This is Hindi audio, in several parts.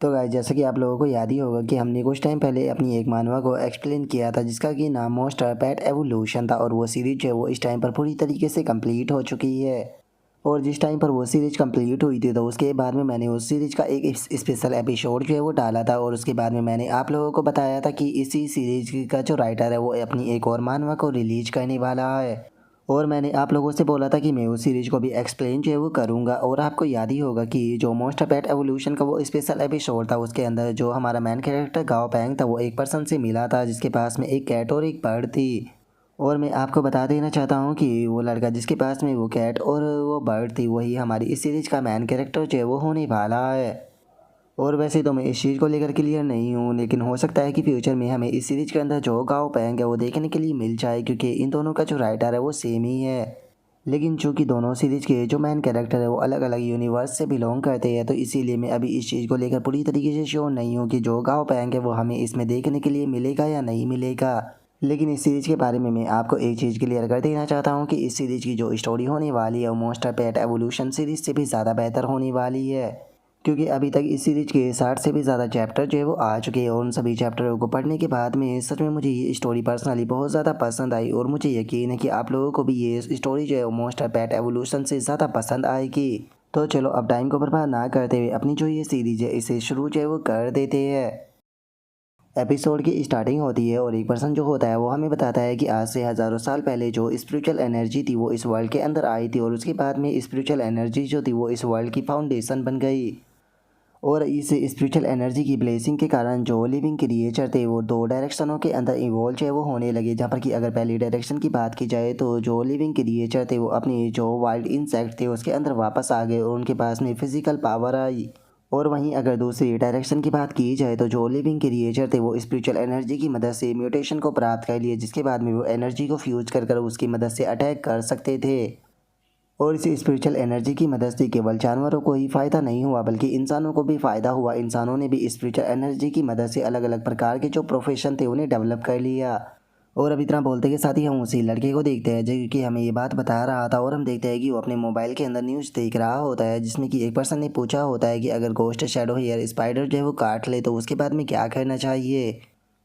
तो गाइस जैसा कि आप लोगों को याद ही होगा कि हमने कुछ टाइम पहले अपनी एक मानवा को एक्सप्लेन किया था जिसका कि नाम मोस्टर पेट एवोल्यूशन था और वो सीरीज है वो इस टाइम पर पूरी तरीके से कंप्लीट हो चुकी है। और जिस टाइम पर वो सीरीज कंप्लीट हुई थी तो उसके बाद में मैंने उस सीरीज का एक स्पेशल एपिसोड जो है वो डाला था और उसके बाद में मैंने आप लोगों को बताया था कि इसी सीरीज का जो राइटर है वो अपनी एक और मानवा को रिलीज करने वाला है। और मैंने आप लोगों से बोला था कि मैं उस सीरीज को भी एक्सप्लेन जो है वो करूँगा। और आपको याद ही होगा कि जो मोस्टर पेट एवोल्यूशन का वो स्पेशल एपिसोड था उसके अंदर जो हमारा मेन कैरेक्टर गाओ पैंग था वो एक पर्सन से मिला था जिसके पास में एक कैट और एक बर्ड थी। और मैं आपको बता देना चाहता हूँ कि वो लड़का जिसके पास में वो कैट और वो बर्ड थी वही हमारी इस सीरीज का मेन कैरेक्टर जो है वो होने वाला है। और वैसे तो मैं इस चीज़ को लेकर क्लियर नहीं हूँ लेकिन हो सकता है कि फ्यूचर में हमें इस सीरीज के अंदर जो गाओ पैंग है वो देखने के लिए मिल जाए क्योंकि इन दोनों का जो राइटर है वो सेम ही है। लेकिन चूंकि दोनों सीरीज के जो मेन कैरेक्टर है वो अलग अलग यूनिवर्स से बिलोंग करते हैं तो इसीलिए मैं अभी इस चीज़ को लेकर पूरी तरीके से श्योर नहीं हूँ कि जो गाओ पैंग है वो हमें इसमें देखने के लिए मिलेगा या नहीं मिलेगा। लेकिन इस सीरीज के बारे में मैं आपको एक चीज़ क्लियर कर देना चाहता हूँ कि इस सीरीज की जो स्टोरी होने वाली है वो मोस्टर पेट एवोल्यूशन सीरीज से भी ज़्यादा बेहतर होने वाली है। क्योंकि अभी तक इस सीरीज के 60 से भी ज़्यादा चैप्टर जो है वो आ चुके हैं और उन सभी चैप्टरों को पढ़ने के बाद में सच में मुझे ये स्टोरी पर्सनली बहुत ज़्यादा पसंद आई और मुझे यकीन है कि आप लोगों को भी ये स्टोरी जो है वो मोस्टर पेट एवोल्यूशन से ज़्यादा पसंद आएगी। तो चलो अब टाइम को बर्बाद ना करते हुए अपनी जो ये सीरीज है इसे शुरू जो है वो कर देते हैं। एपिसोड की स्टार्टिंग होती है और एक पर्सन जो होता है वो हमें बताता है कि आज से हज़ारों साल पहले जो स्पिरिचुअल एनर्जी थी वो इस वर्ल्ड के अंदर आई थी और उसके बाद में स्पिरिचुअल एनर्जी जो थी वो इस वर्ल्ड की फाउंडेशन बन गई। और इस स्पिरिचुअल एनर्जी की ब्लेसिंग के कारण जो लिविंग क्रिएचर थे वो दो डायरेक्शनों के अंदर इवॉल्व है वो होने लगे जहाँ पर कि अगर पहली डायरेक्शन की बात की जाए तो जो लिविंग क्रिएचर थे वो अपनी जो वाइल्ड इंसेक्ट थे उसके अंदर वापस आ गए और उनके पास में फिजिकल पावर आई। और वहीं अगर दूसरी डायरेक्शन की बात की जाए तो जो लिविंग क्रिएचर थे वो स्पिरिचुअल एनर्जी की मदद से म्यूटेशन को प्राप्त कर लिए जिसके बाद में वो एनर्जी को फ्यूज कर उसकी मदद से अटैक कर सकते थे। और इस स्पिरिचुअल एनर्जी की मदद से केवल जानवरों को ही फ़ायदा नहीं हुआ बल्कि इंसानों को भी फ़ायदा हुआ। इंसानों ने भी स्पिरिचुअल एनर्जी की मदद से अलग अलग प्रकार के जो प्रोफेशन थे उन्हें डेवलप कर लिया। और अब इतना बोलते के साथ ही हम उसी लड़के को देखते हैं जो कि हमें ये बात बता रहा था और हम देखते हैं कि वो अपने मोबाइल के अंदर न्यूज़ देख रहा होता है जिसमें कि एक पर्सन ने पूछा होता है कि अगर गोस्ट शैडो हेयर स्पाइडर जो है वो काट ले तो उसके बाद में क्या करना चाहिए।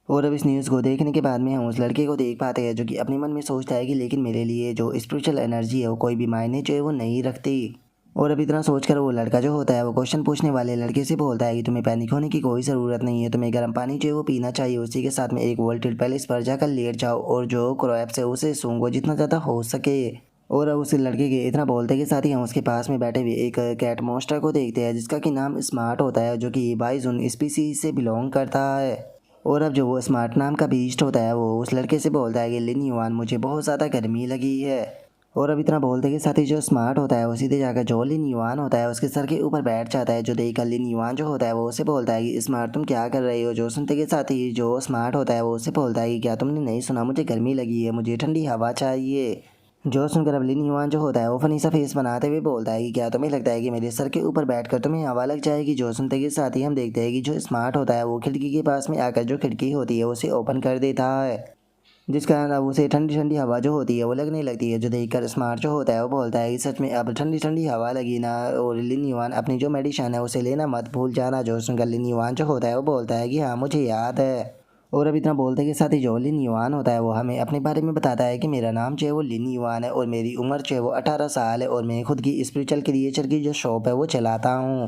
और अब इस न्यूज़ को देखने के बाद में हम उस लड़के को देख पाते हैं जो कि अपने मन में सोचता है कि लेकिन मेरे लिए जो स्पिरिचुअल एनर्जी है वो कोई भी मायने जो है वो नहीं रखती। और अब इतना सोचकर वो लड़का जो होता है वो क्वेश्चन पूछने वाले लड़के से बोलता है कि तुम्हें पैनिक होने की कोई ज़रूरत नहीं है, तुम्हें गर्म पानी जो है वो पीना चाहिए, उसी के साथ में एक वोल्टेज पैलेस पर जाकर लेट जाओ और जो क्रैप्स है उसे सूंघो जितना ज़्यादा हो सके। और अब उस लड़के के इतना बोलते के साथ ही हम उसके पास में बैठे हुए एक कैट मॉन्स्टर को देखते हैं जिसका कि नाम स्मार्ट होता है जो कि बाइजून स्पीसीज से बिलोंग करता है। और अब जो वो स्मार्ट नाम का बीस्ट होता है वो उस लड़के से बोलता है कि लिन युआन मुझे बहुत ज़्यादा गर्मी लगी है। और अब इतना बोलते के साथ ही जो स्मार्ट होता है वो सीधे जाकर जो लिन युआन होता है उसके सर के ऊपर बैठ जाता है जो देखकर लिन युआन जो होता है वो उसे बोलता है कि स्मार्ट तुम क्या कर रही हो। जो सुनते के साथ ही जो स्मार्ट होता है वो उसे बोलता है कि क्या तुमने नहीं सुना, मुझे गर्मी लगी है, मुझे ठंडी हवा चाहिए। जो सुनकर अब लिन युआन जो होता है वो फनी सा फेस बनाते हुए बोलता है कि क्या तुम्हें लगता है कि मेरे सर के ऊपर बैठकर तुम्हें हवा लग जाएगी। जो सुनते के साथ ही हम देखते हैं कि जो स्मार्ट होता है वो खिड़की के पास में आकर जो खिड़की होती है उसे ओपन कर देता है जिस कारण अब उसे ठंडी ठंडी हवा जो होती है वो लगने लगती है। जो देखकर स्मार्ट जो होता है वो बोलता है कि सच में अब ठंडी ठंडी हवा लगी ना। और लिन युआन अपनी जो मेडिसिन है उसे लेना मत भूल जाना। जो सुनकर लिन युआन जो होता है वो बोलता है कि हाँ मुझे याद है। और अब इतना बोलते के साथ ही जो लिन युआन होता है वो हमें अपने बारे में बताता है कि मेरा नाम जो है वो लिन युआन है और मेरी उम्र जो है वो 18 साल है और मैं खुद की स्पिरिचुअल क्रिएचर की जो शॉप है वो चलाता हूँ।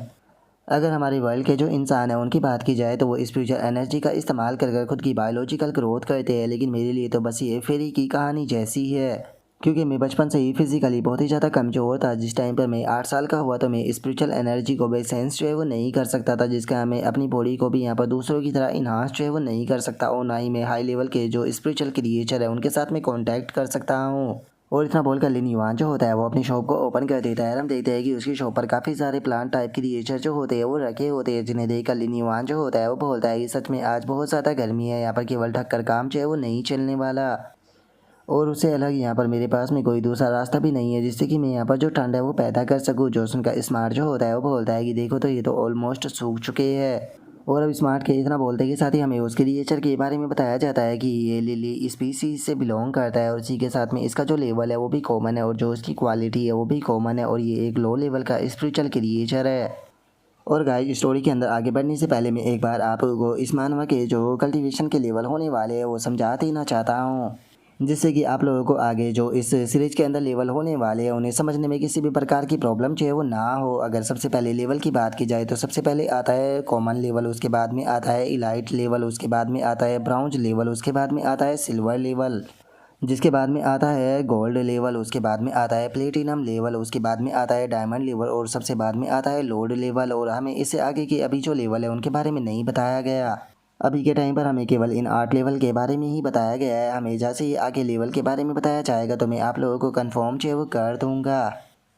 अगर हमारे वर्ल्ड के जो इंसान है उनकी बात की जाए तो वो स्पिरिचुअल एनर्जी का इस्तेमाल कर खुद की बायोलॉजिकल ग्रोथ करते हैं लेकिन मेरे लिए तो बस ये फेरी की कहानी जैसी है। क्योंकि मैं बचपन से ही फिजिकली बहुत ही ज़्यादा कमज़ोर था। जिस टाइम पर मैं 8 साल का हुआ तो मैं स्पिरिचुअल एनर्जी को भी सेंस जो है वो नहीं कर सकता था जिसका मैं अपनी बॉडी को भी यहाँ पर दूसरों की तरह इन्हांस जो है वो नहीं कर सकता और ना ही मैं हाई लेवल के जो स्पिरिचुअल क्रिएचर है उनके साथ में कॉन्टैक्ट कर सकता हूँ। और इतना बोलकर लिन युआन जो होता है वो अपनी शॉप को ओपन कर देता है। हम देखते हैं कि उसकी शॉप पर काफ़ी सारे प्लांट टाइप के क्रिएचर जो होते हैं वो रखे होते हैं जिन्हें देखकर लिन युआन जो होता है वो बोलता है कि सच में आज बहुत ज़्यादा गर्मी है, यहाँ पर केवल ढक कर काम जो है वो नहीं चलने वाला। और उससे अलग यहाँ पर मेरे पास में कोई दूसरा रास्ता भी नहीं है जिससे कि मैं यहाँ पर जो ठंड है वो पैदा कर सकूँ। जो उनका स्मार्ट जो होता है वो बोलता है कि देखो तो ये तो ऑलमोस्ट सूख चुके हैं। और अब स्मार्ट के इतना बोलते के साथ ही हमें उसके क्रिएचर के बारे में बताया जाता है कि ये लिली स्पीसीज से बिलोंग करता है और इसी के साथ में इसका जो लेवल है वो भी कॉमन है और जो इसकी क्वालिटी है वो भी कॉमन है और ये एक लो लेवल का स्पिरिचुअल क्रिएचर है। और गाइस स्टोरी के अंदर आगे बढ़ने से पहले मैं एक बार आपको इस मानवा के जो कल्टीवेशन के लेवल होने वाले हैं वो समझा देना चाहता हूँ, जिससे कि आप लोगों को आगे जो इस सीरीज के अंदर लेवल होने वाले हैं उन्हें समझने में किसी भी प्रकार की प्रॉब्लम जो है वो ना हो। अगर सबसे पहले लेवल की बात की जाए तो सबसे पहले आता है कॉमन लेवल, उसके बाद में आता है इलाइट लेवल, उसके बाद में आता है ब्राउन्ज लेवल, उसके बाद में आता है सिल्वर लेवल, जिसके बाद में आता है गोल्ड लेवल, उसके बाद में आता है प्लेटिनम लेवल, उसके बाद में आता है डायमंड लेवल और सबसे बाद में आता है लॉर्ड लेवल। और हमें इससे आगे के अभी जो लेवल है उनके बारे में नहीं बताया गया। अभी के टाइम पर हमें केवल इन 8 लेवल के बारे में ही बताया गया है। हमें जैसे ही आगे लेवल के बारे में बताया जाएगा तो मैं आप लोगों को कन्फर्म जो है वो कर दूँगा।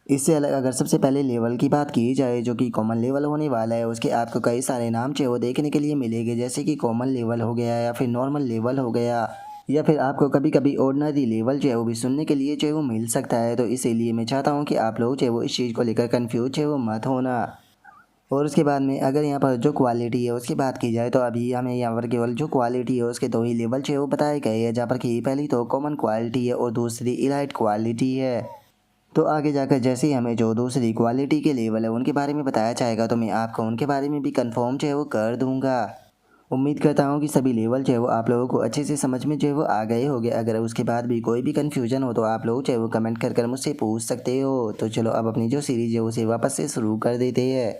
इससे अलग अगर सबसे पहले लेवल की बात की जाए जो कि कॉमन लेवल होने वाला है, उसके आपको कई सारे नाम जो है वो देखने के लिए मिलेंगे, जैसे कि कॉमन लेवल हो गया या फिर नॉर्मल लेवल हो गया, या फिर आपको कभी कभी ऑर्डिनरी लेवल जो है वो भी सुनने के लिए जो है वो मिल सकता है। तो इसीलिए मैं चाहता हूँ कि आप लोग जो है वो इस चीज़ को लेकर कन्फ्यूज जो है वो मत होना। और उसके बाद में अगर यहाँ पर जो क्वालिटी है उसकी बात की जाए तो अभी हमें यहाँ पर केवल जो क्वालिटी है उसके 2 ही लेवल जो है वो बताए गए हैं, जहाँ पर कि पहली तो कॉमन क्वालिटी है और दूसरी इलाइट क्वालिटी है। तो आगे जाकर जैसे ही हमें जो दूसरी क्वालिटी के लेवल है उनके बारे में बताया जाएगा तो मैं आपको उनके बारे में भी कंफर्म जो है वो कर दूंगा। उम्मीद करता हूँ कि सभी लेवल जो है वो आप लोगों को अच्छे से समझ में जो है वो आ गए होंगे। अगर उसके बाद भी कोई भी कन्फ्यूजन हो तो आप लोग जो है वो कमेंट कर मुझसे पूछ सकते हो। तो चलो अब अपनी जो सीरीज है उसे वापस से शुरू कर देते हैं।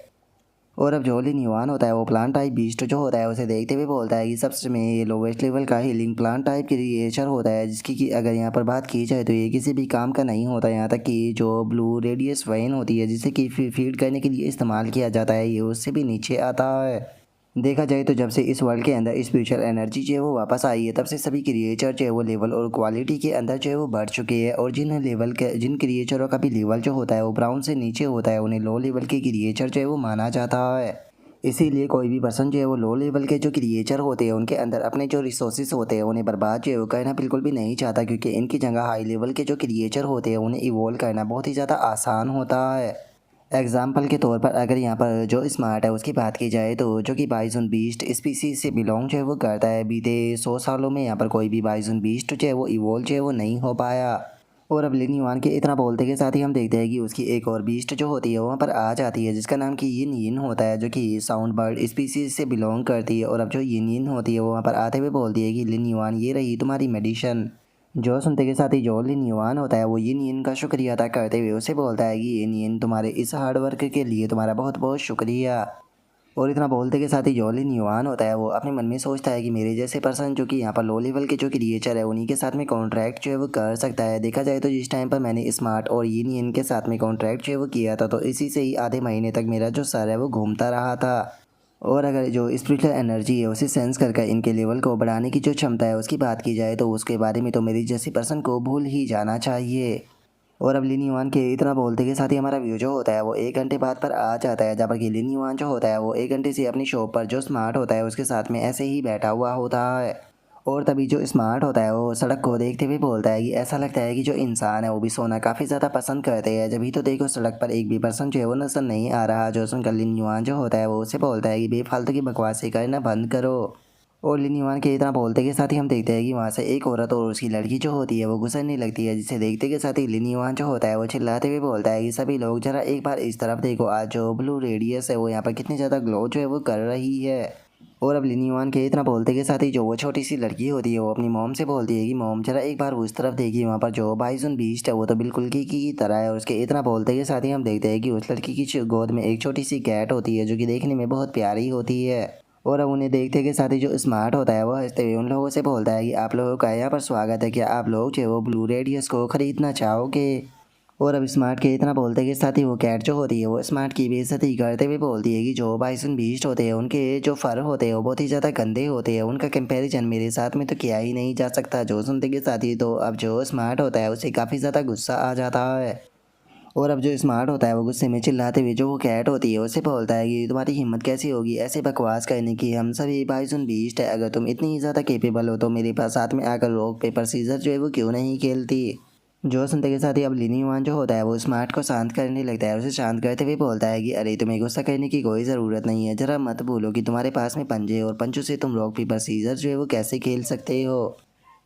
और अब जो लिन युआन होता है वो प्लांट टाइप बीस्ट जो होता है उसे देखते हुए बोलता है कि सबसे में ये लोवेस्ट लेवल का हीलिंग प्लांट टाइप क्रिएचर होता है, जिसकी कि अगर यहाँ पर बात की जाए तो ये किसी भी काम का नहीं होता। यहाँ तक कि जो ब्लू रेडियस वाइन होती है जिसे कि फीड करने के लिए इस्तेमाल किया जाता है ये उससे भी नीचे आता है। देखा जाए तो जब से इस वर्ल्ड के अंदर स्पिरिचुअल एनर्जी जो है वो वापस आई है तब से सभी क्रिएचर जो है वो लेवल और क्वालिटी के अंदर जो है वो बढ़ चुके हैं। और जिन क्रिएचरों का भी लेवल जो होता है वो ब्राउन से नीचे होता है उन्हें लो लेवल के क्रिएचर जो है वो माना जाता है। इसीलिए कोई भी पर्सन जो है वो लो लेवल के जो क्रिएचर होते हैं उनके अंदर अपने जो रिसोर्सेज होते हैं उन्हें बर्बाद जो है वो करना बिल्कुल भी नहीं चाहता, क्योंकि इनकी जगह हाई लेवल के जो क्रिएचर होते हैं उन्हें इवोल्व करना बहुत ही ज़्यादा आसान होता है। एग्जाम्पल के तौर पर अगर यहाँ पर जो स्मार्ट है उसकी बात की जाए तो जो कि बाइजन बीस्ट स्पीसीज से बिलोंग जो है वो करता है, बीते 100 सालों में यहाँ पर कोई भी बाइजन बीस्ट जो है वो इवोल्व जो है वो नहीं हो पाया। और अब लिन युआन के इतना बोलते के साथ ही हम देखते हैं कि उसकी एक और बीस्ट जो होती है वहाँ पर आ जाती है जिसका नाम कि यिन यिन होता है, जो कि साउंड बर्ड स्पीसीज से बिलोंग करती है। और अब जो यिन यिन होती है वो वहाँ पर आते हुए बोलती है कि लिन युआन ये रही तुम्हारी मेडिशन। जो सुनते के साथ ही जो लिन युआन होता है वो यिन यिन का शुक्रिया अदा करते हुए उसे बोलता है कि यिन यिन तुम्हारे इस हार्ड वर्क के लिए तुम्हारा बहुत बहुत शुक्रिया। और इतना बोलते के साथ ही जो लिन युआन होता है वो अपने मन में सोचता है कि मेरे जैसे पर्सन जो कि यहाँ पर लो लेवल के जो क्रिएचर है उन्हीं के साथ में कॉन्ट्रैक्ट जो है वो कर सकता है। देखा जाए तो जिस टाइम पर मैंने स्मार्ट और यिन यिन के साथ में कॉन्ट्रैक्ट जो है वो किया था तो इसी से ही आधे महीने तक मेरा जो सर है वो घूमता रहा था। और अगर जो स्पिरिचुअल एनर्जी है उसे सेंस करके इनके लेवल को बढ़ाने की जो क्षमता है उसकी बात की जाए तो उसके बारे में तो मेरी जैसी पर्सन को भूल ही जाना चाहिए। और अब लिन युआन के इतना बोलते के साथ ही हमारा व्यू जो होता है वो 1 घंटे बाद पर आ जाता है, जहाँ पर कि लिन युआन जो होता है वो 1 घंटे से अपनी शॉप पर जो स्मार्ट होता है उसके साथ में ऐसे ही बैठा हुआ होता है। और तभी जो स्मार्ट होता है वो सड़क को देखते हुए बोलता है कि ऐसा लगता है कि जो इंसान है वो भी सोना काफ़ी ज़्यादा पसंद करते हैं, जब ही तो देखो सड़क पर एक भी पर्सन जो है वो नजर नहीं आ रहा। जो सुनकर लिन युआन जो होता है वो उसे बोलता है कि बेफालतू की बकवासी करना बंद करो। और लिन युआन के इतना बोलते के साथ ही हम देखते हैं कि वहाँ से एक औरत और उसकी लड़की जो होती है वो गुजरने लगती है, जिसे देखते के साथ ही लिन युआन जो होता है वो चिल्लाते हुए बोलता है कि सभी लोग जरा एक बार इस तरफ देखो, आज जो ब्लू रेडियस है वो यहाँ पर कितनी ज़्यादा ग्लो जो है वो कर रही है। और अब लिन युआन के इतना बोलते के साथ ही जो वो छोटी सी लड़की होती है वो अपनी मॉम से बोलती है कि मॉम जरा एक बार उस तरफ देखिए, वहाँ पर जो बाइसुन बीस्ट है वो तो बिल्कुल की तरह है। और उसके इतना बोलते के साथ ही हम देखते हैं कि उस लड़की की गोद में एक छोटी सी कैट होती है जो कि देखने में बहुत प्यारी होती है। और अब उन्हें देखते के साथ ही जो स्मार्ट होता है वो हंसते हुए उन लोगों से बोलता है कि आप लोगों का यहाँ पर स्वागत है, क्या आप लोग जो है वो ब्लू रेडियस को ख़रीदना चाहोगे। और अब स्मार्ट के इतना बोलते के साथ ही वो कैट जो होती है वो स्मार्ट की बेइज्जती करते हुए बोलती है कि जो बाइसन बीस्ट होते हैं उनके जो फर होते हैं वो बहुत ही ज़्यादा गंदे होते हैं, उनका कंपैरिजन मेरे साथ में तो किया ही नहीं जा सकता। जो सुनते के साथ ही तो अब जो स्मार्ट होता है उसे काफ़ी ज़्यादा गुस्सा आ जाता है। और अब जो स्मार्ट होता है वो गुस्से में चिल्लाते हुए जो वो कैट होती है उससे बोलता है कि तुम्हारी हिम्मत कैसी होगी ऐसे बकवास करने की, हम सभी बाइसन बीस्ट है, अगर तुम इतनी ही ज़्यादा कैपेबल हो तो मेरे पास साथ में आकर रॉक पेपर सीजर जो है वो क्यों नहीं खेलती। जो सुनते के साथ ही अब लिन युआन जो होता है वो स्मार्ट को शांत करने लगता है, उसे शांत करते हुए बोलता है कि अरे तुम्हें गुस्सा करने की कोई ज़रूरत नहीं है, जरा मत भूलो कि तुम्हारे पास में पंजे और पंचों से तुम रॉक पेपर सीजर जो है वो कैसे खेल सकते हो।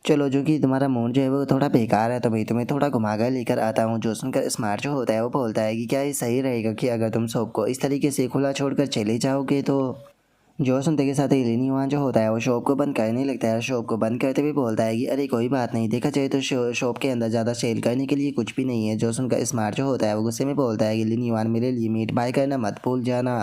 चलो जो कि तुम्हारा मूड जो है वो थोड़ा बेकार है तो भाई तुम्हें थोड़ा घुमा कर लेकर आता हूँ। जो सुनकर स्मार्ट जो होता है वो बोलता है कि क्या ये सही रहेगा कि अगर तुम शॉप को इस तरीके से खुला छोड़कर चले जाओगे तो। जो सुनते के साथ ही लिनी युआन जो होता है वो शॉप को बंद करने लगता है। शॉप को बंद करते हुए बोलता है कि अरे कोई बात नहीं, देखा जाए तो शॉप के अंदर ज़्यादा सेल करने के लिए कुछ भी नहीं है। जो सुनकर स्मार्ट जो होता है वो गुस्से में बोलता है कि लिनी युआन मेरे लिए मीट बाय करना मत भूल जाना,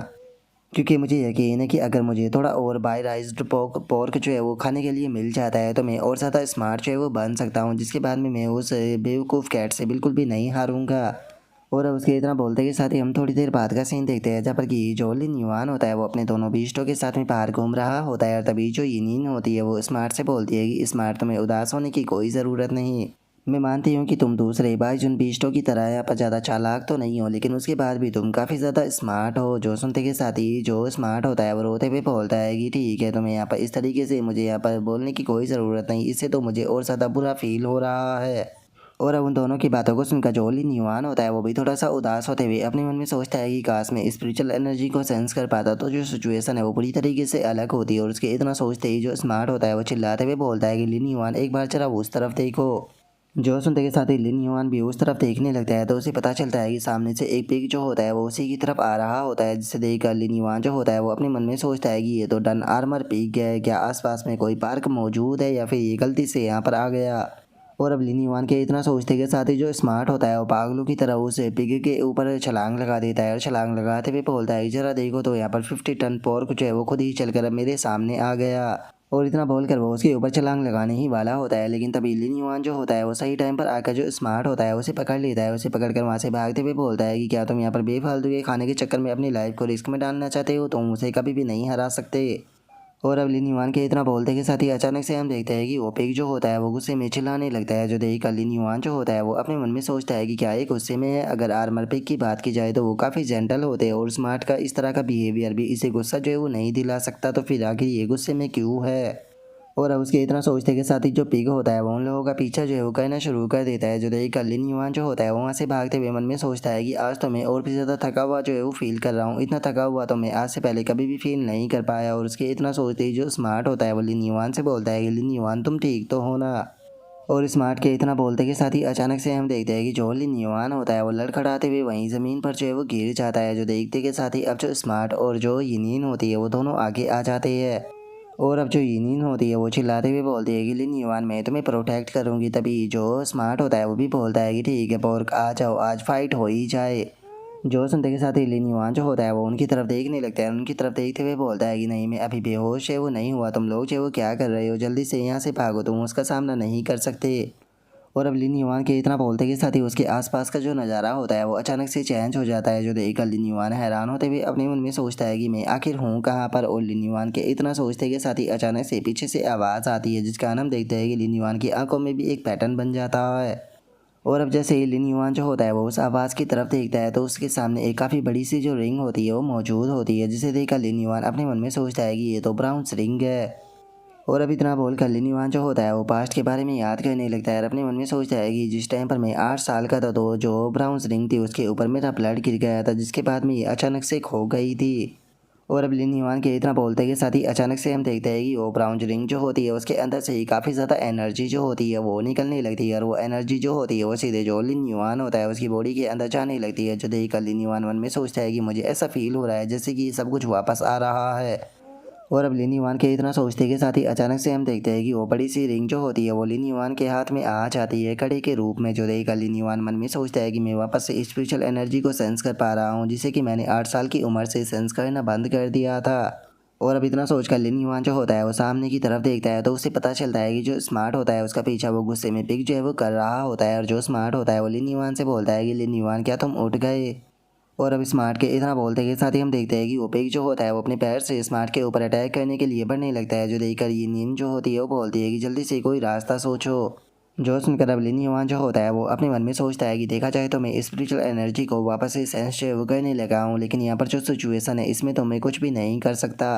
क्योंकि मुझे यकीन है कि अगर मुझे थोड़ा और बाय राइस्ड पोर्क जो है वो खाने के लिए मिल जाता है तो मैं और ज़्यादा स्मार्ट जो है वो बन सकता हूँ, जिसके बाद में मैं उस बेवकूफ़ कैट से बिल्कुल भी नहीं हारूंगा। और अब उसके इतना बोलते के साथ ही हम थोड़ी देर बाद का सीन देखते हैं, जहाँ पर कि जो लिन युआन होता है वो अपने दोनों बीस्टों के साथ में बाहर घूम रहा होता है। और तभी जो यिनिन होती है वो स्मार्ट से बोलती है कि स्मार्ट, तुम्हें उदास होने की कोई ज़रूरत नहीं। मैं मानती हूँ कि तुम दूसरे बाईजुन बीस्टों की तरह यहाँ पर ज़्यादा चालाक तो नहीं हो, लेकिन उसके बाद भी तुम काफ़ी ज़्यादा स्मार्ट हो। जो सुनते के साथ ही जो स्मार्ट होता है वो रोते हुए बोलता है कि ठीक है, तुम्हें यहाँ पर इस तरीके से मुझे यहाँ पर बोलने की कोई ज़रूरत नहीं, इससे तो मुझे और ज़्यादा बुरा फील हो रहा है। और अब उन दोनों की बातों को सुनकर जो लिन युआन होता है वो भी थोड़ा सा उदास होते हुए अपने मन में सोचता है कि काश मैं स्पिरिचुअल एनर्जी को सेंस कर पाता तो जो सिचुएशन है वो पूरी तरीके से अलग होती है। और उसके इतना सोचते ही जो स्मार्ट होता है वो चिल्लाते हुए बोलता है कि लिन युआन एक बार जरा उस तरफ देखो। जो सुनते के साथ ही लिन युआन भी उस तरफ देखने लगता है तो उसे पता चलता है कि सामने से एक पिग जो होता है वो उसी की तरफ आ रहा होता है, जिसे देखकर लिन युआन जो होता है वो अपने मन में सोचता है कि ये तो डन आर्मर पिग है, क्या आसपास में कोई पार्क मौजूद है या फिर ये गलती से यहाँ पर आ गया। और अब लिन युआन के इतना सोचते के साथ ही जो स्मार्ट होता है वो पागलों की तरह उस पिग के ऊपर छलांग लगा देता है। और छलांग लगाते हुए बोलता है जरा देखो तो यहाँ पर 50 टन पोर्क जो है वो खुद ही चलकर अब मेरे सामने आ गया। और इतना बोलकर वो उसके ऊपर छलांग लगाने ही वाला होता है, लेकिन तभी लिन युआन जो होता है वो सही टाइम पर आकर जो स्मार्ट होता है उसे पकड़ लेता है। उसे पकड़कर वहाँ से भागते हुए बोलता है कि क्या तुम यहाँ पर बेफालतू के खाने के चक्कर में अपनी लाइफ को रिस्क में डालना चाहते हो, तुम उसे कभी भी नहीं हरा सकते। और अब लिन युआन के इतना बोलते के साथ ही अचानक से हम देखते हैं कि वो पिग जो होता है वो गुस्से में चिल्लाने लगता है। जो देखकर लिन युआन जो होता है वो अपने मन में सोचता है कि क्या ये गुस्से में है। अगर आर्मर पिग की बात की जाए तो वो काफ़ी जेंटल होते हैं और स्मार्ट का इस तरह का बिहेवियर भी इसे गुस्सा जो है वो नहीं दिला सकता, तो फिर आखिर ये गुस्से में क्यों है। और अब उसके इतना सोचते के साथ ही जो पिग होता है वो उन लोगों का पीछा जो है वो करना शुरू कर देता है। जो देखकर लिन युआन जो होता है वो वहाँ से भागते हुए मन में सोचता है कि आज तो मैं और भी ज़्यादा थका हुआ जो है वो फील कर रहा हूँ, इतना थका हुआ तो मैं आज से पहले कभी भी फील नहीं कर पाया। और उसके इतना सोचते ही जो स्मार्ट होता है वो लिन युआन से बोलता है कि लिन युआन तुम ठीक तो हो ना। और स्मार्ट के इतना बोलते के साथ ही अचानक से हम देखते हैं कि जो लिन युआन होता है वो लड़खड़ाते हुए वहीं ज़मीन पर जो है वो गिर जाता है। जो देखते के साथ ही अब जो स्मार्ट और जो यिनिन होती है वो दोनों आगे आ जाते हैं। और अब जो यिनिन होती है वो चिल्लाते हुए बोलती है कि लिन युआन मैं तुम्हें प्रोटेक्ट करूंगी। तभी जो स्मार्ट होता है वो भी बोलता है कि ठीक है पोर्क आ जाओ, आज फाइट हो ही जाए। जो सुनते के साथ ही लिन युआन जो होता है वो उनकी तरफ देखने लगता है। उनकी तरफ देखते हुए बोलता है कि नहीं, मैं अभी बेहोश है वो नहीं हुआ, तुम लोग जो है वो क्या कर रहे हो, जल्दी से यहाँ से भागो, तुम उसका सामना नहीं कर सकते। और अब लिन युआन के इतना बोलते के साथ ही उसके आसपास का जो नज़ारा होता है वो अचानक से चेंज हो जाता है। जो देखकर लिन युआन हैरान होते हुए अपने मन में सोचता है कि मैं आखिर हूँ कहाँ पर। और लिन युआन के इतना सोचते के साथ ही अचानक से पीछे से आवाज़ आती है, जिसका हम देखते हैं कि लिन युआन की आंखों में भी एक पैटर्न बन जाता है। और अब जैसे ही लिन युआन जो होता है वो उस आवाज़ की तरफ देखता है तो उसके सामने एक काफ़ी बड़ी सी जो रिंग होती है वो मौजूद होती है, जिसे देखकर लिन युआन अपने मन में सोचता है कि ये तो ब्राउन्स रिंग है। और अब इतना बोलकर लिन युआन जो होता है वो पास्ट के बारे में याद करने लगता है और अपने मन में सोचता है कि जिस टाइम पर मैं 8 साल का था तो जो ब्राउन्स रिंग थी उसके ऊपर मेरा ब्लड गिर गया था, जिसके बाद में ये अचानक से खो गई थी। और अब लिन युआन के इतना बोलते के साथ ही अचानक से हम देखते हैं कि वो ब्राउन रिंग जो होती है उसके अंदर से ही काफ़ी ज़्यादा एनर्जी जो होती है वो निकलने लगती है। और वो एनर्जी जो होती है वो सीधे जो लिन युआन होता है उसकी बॉडी के अंदर जाने लगती है। जो देखकर लिन युआन मन में सोचता है कि मुझे ऐसा फील हो रहा है जैसे कि सब कुछ वापस आ रहा है। और अब लिन युआन के इतना सोचते के साथ ही अचानक से हम देखते हैं कि वो बड़ी सी रिंग जो होती है वो लिन युआन के हाथ में आ जाती है कड़े के रूप में। जो देखकर लिन युआन मन में सोचता है कि मैं वापस से स्पिरिचुअल एनर्जी को सेंस कर पा रहा हूँ, जिसे कि मैंने 8 साल की उम्र से सेंस करना बंद कर दिया था। और अब इतना सोचकर लिन युआन जो होता है वो सामने की तरफ देखता है तो उसे पता चलता है कि जो स्मार्ट होता है उसका पीछा वो गुस्से में पिक जो है वो कर रहा होता है। और जो स्मार्ट होता है वो लिन युआन से बोलता है कि लिन युआन क्या तुम उठ गए। और अब स्मार्ट के इतना बोलते के साथ ही हम देखते हैं कि वो पिग जो होता है वो अपने पैर से स्मार्ट के ऊपर अटैक करने के लिए बढ़ने लगता है। जो देखकर यिनिन जो होती है वो बोलती है कि जल्दी से कोई रास्ता सोचो। जो सुनकर अब लिन युआन जो होता है वो अपने मन में सोचता है कि देखा जाए तो मैं स्पिरिचुअल एनर्जी को वापस से सेंस करने लगा हूँ, लेकिन यहाँ पर जो सिचुएशन है इसमें तो मैं कुछ भी नहीं कर सकता।